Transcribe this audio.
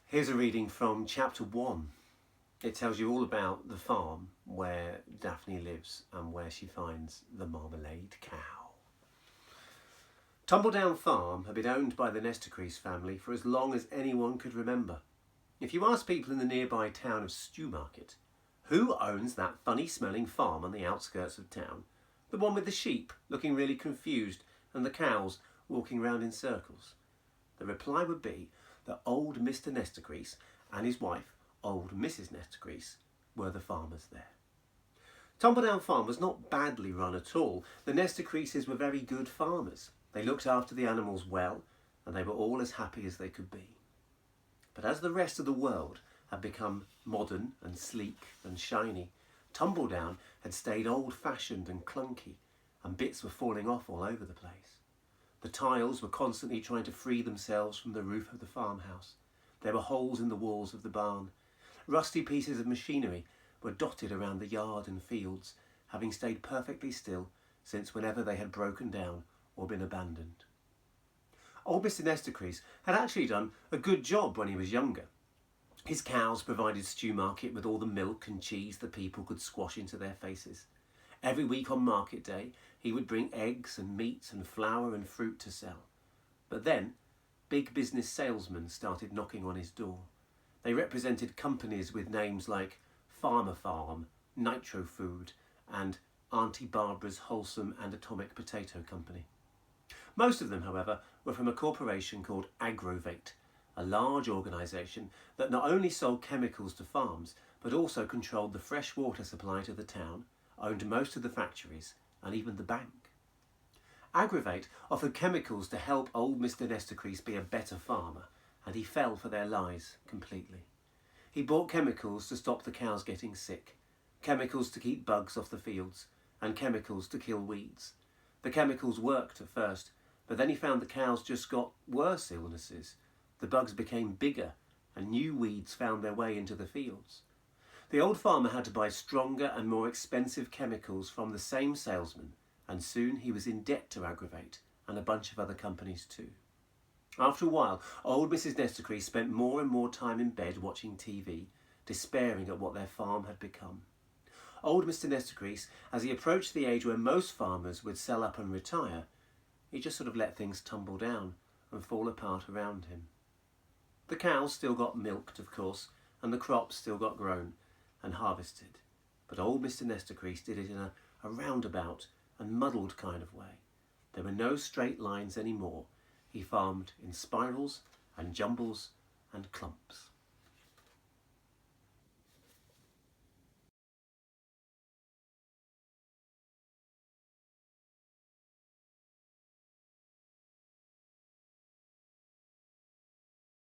Here's a reading from chapter 1. It tells you all about the farm where Daphne lives and where she finds the Marmalade Cow. Tumbledown Farm had been owned by the Nestecrease family for as long as anyone could remember. If you ask people in the nearby town of Stewmarket, who owns that funny smelling farm on the outskirts of town? The one with the sheep looking really confused and the cows walking round in circles? The reply would be that old Mister Nestecrease and his wife, old Mrs. Nestecrease, were the farmers there. Tumbledown Farm was not badly run at all. The Nestecreases were very good farmers. They looked after the animals well, and they were all as happy as they could be. But as the rest of the world had become modern and sleek and shiny, Tumbledown had stayed old-fashioned and clunky, and bits were falling off all over the place. The tiles were constantly trying to free themselves from the roof of the farmhouse. There were holes in the walls of the barn. Rusty pieces of machinery were dotted around the yard and fields, having stayed perfectly still since whenever they had broken down or been abandoned. Old Mister Nestecrease had actually done a good job when he was younger. His cows provided Stewmarket with all the milk and cheese the people could squash into their faces. Every week on market day, he would bring eggs and meat and flour and fruit to sell. But then, big business salesmen started knocking on his door. They represented companies with names like Farmer Farm, Nitro Food, and Auntie Barbara's Wholesome and Atomic Potato Company. Most of them, however, were from a corporation called Agrovate, a large organisation that not only sold chemicals to farms, but also controlled the fresh water supply to the town, owned most of the factories, and even the bank. Agrovate offered chemicals to help old Mister Nestecrease be a better farmer, and he fell for their lies completely. He bought chemicals to stop the cows getting sick, chemicals to keep bugs off the fields, and chemicals to kill weeds. The chemicals worked at first, but then he found the cows just got worse illnesses. The bugs became bigger, and new weeds found their way into the fields. The old farmer had to buy stronger and more expensive chemicals from the same salesman, and soon he was in debt to Agrovate and a bunch of other companies too. After a while, old Mrs. Nestecrease spent more and more time in bed watching TV, despairing at what their farm had become. Old Mister Nestecrease, as he approached the age where most farmers would sell up and retire, he just sort of let things tumble down and fall apart around him. The cows still got milked, of course, and the crops still got grown and harvested. But old Mister Nestecrease did it in a roundabout and muddled kind of way. There were no straight lines anymore. He farmed in spirals and jumbles and clumps.